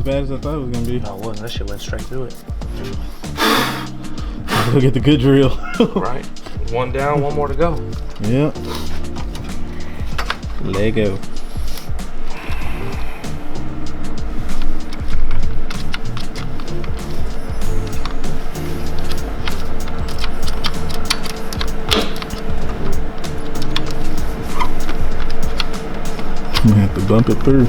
bad as I thought it was gonna be. No, it wasn't. That shit went straight through it. Let's go get the good drill. Right. One down, one more to go. Yep. Lego. I'm gonna have to bump it through.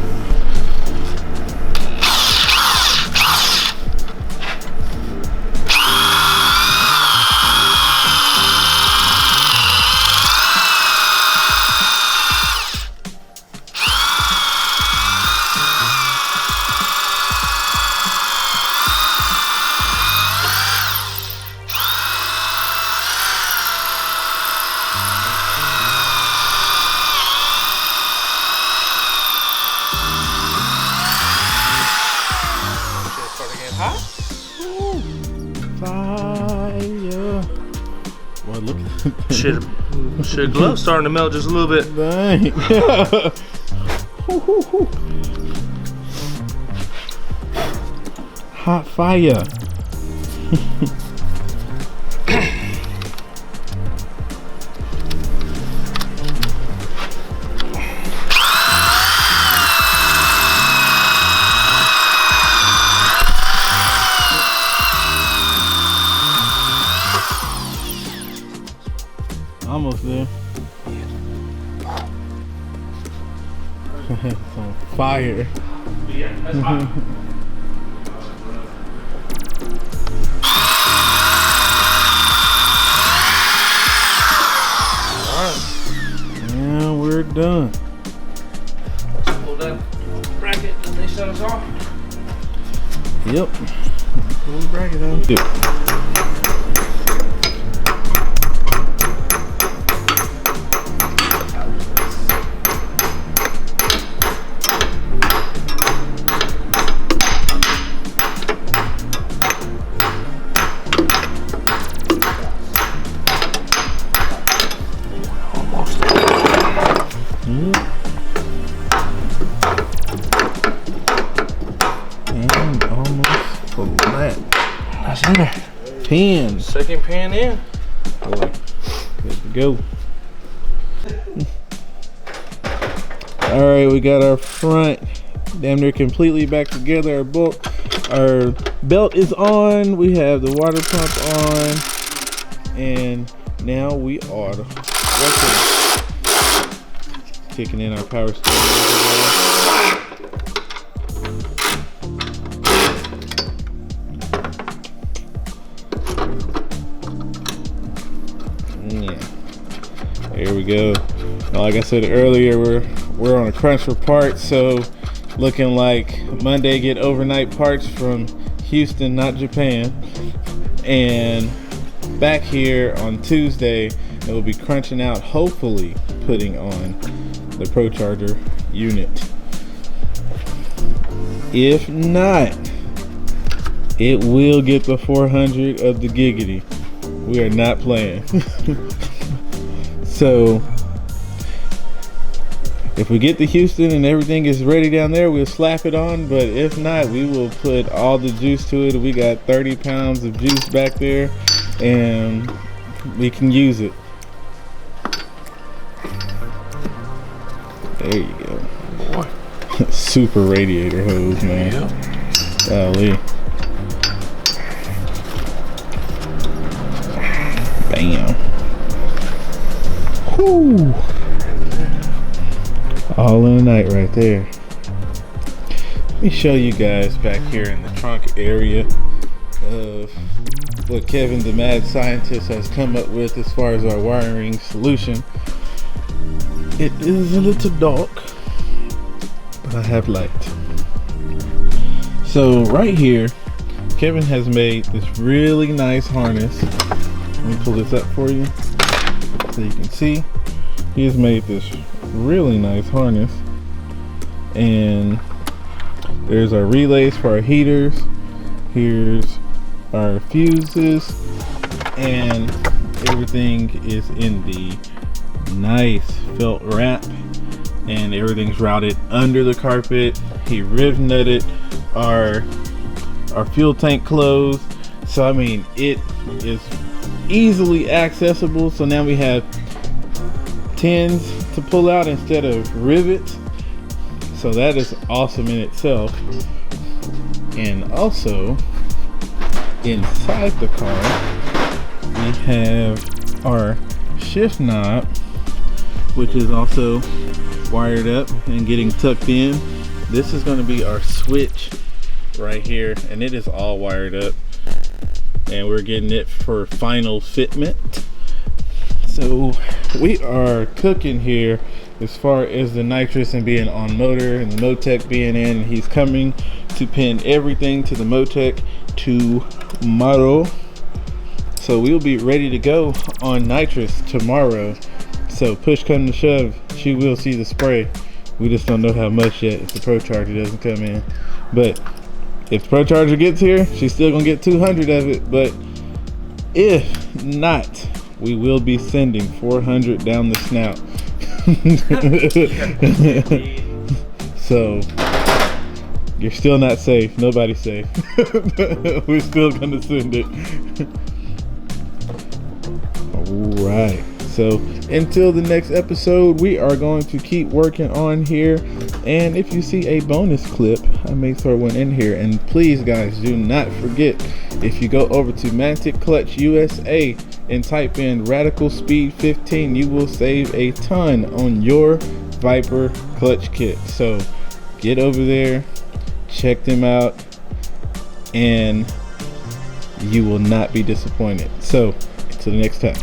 Fire. Well, look at that. Shit, glove's starting to melt just a little bit. Dang. Hot fire. Almost there. It's on fire. Yeah, that's hot. Alright. And we're done. Let's pull that bracket that they shut us off. Yep. Pull the bracket out. Yep. And almost flat. That's in there. Pin. Second pan in. Boy, good to go. All right, we got our front damn near completely back together. Our belt is on. We have the water pump on, and now we are kicking in our power steering. Here we go. Like I said earlier, we're on a crunch for parts, so looking like Monday get overnight parts from Houston, not Japan, and back here on Tuesday it will be crunching out, hopefully putting on the Pro Charger unit. If not, it will get the 400 of the Giggity. We are not playing. So if we get to Houston and everything is ready down there, we'll slap it on. But if not, we will put all the juice to it. We got 30 pounds of juice back there, and we can use it. There you go. Boy. Super radiator hose, man. Yep. Golly. Bam. Whew. All in the night right there. Let me show you guys back here in the trunk area of what Kevin the mad scientist has come up with as far as our wiring solution. It is a little dark, but I have light. So right here, Kevin has made this really nice harness. Let me pull this up for you so you can see. He has made this really nice harness, and there's our relays for our heaters. Here's our fuses, and everything is in the nice felt wrap, and everything's routed under the carpet. He riv nutted our fuel tank closed. So I mean, it is easily accessible. So now we have tins to pull out instead of rivets. So that is awesome in itself. And also inside the car we have our shift knob, which is also wired up and getting tucked in. This is going to be our switch right here, and it is all wired up, and we're getting it for final fitment. So we are cooking here as far as the nitrous and being on motor and the Motec being in. He's coming to pin everything to the Motec tomorrow, so we'll be ready to go on nitrous tomorrow. So push come to shove, she will see the spray. We just don't know how much yet if the Pro Charger doesn't come in. But if the Pro Charger gets here, she's still gonna get 200 of it. But if not, we will be sending 400 down the snout. So you're still not safe. Nobody's safe. We're still gonna send it. All right. So until the next episode, we are going to keep working on here. And if you see a bonus clip, I may throw one in here. And please guys, do not forget, if you go over to Mantic Clutch USA and type in Radical Speed 15, you will save a ton on your Viper clutch kit. So get over there, check them out, and you will not be disappointed. So until the next time.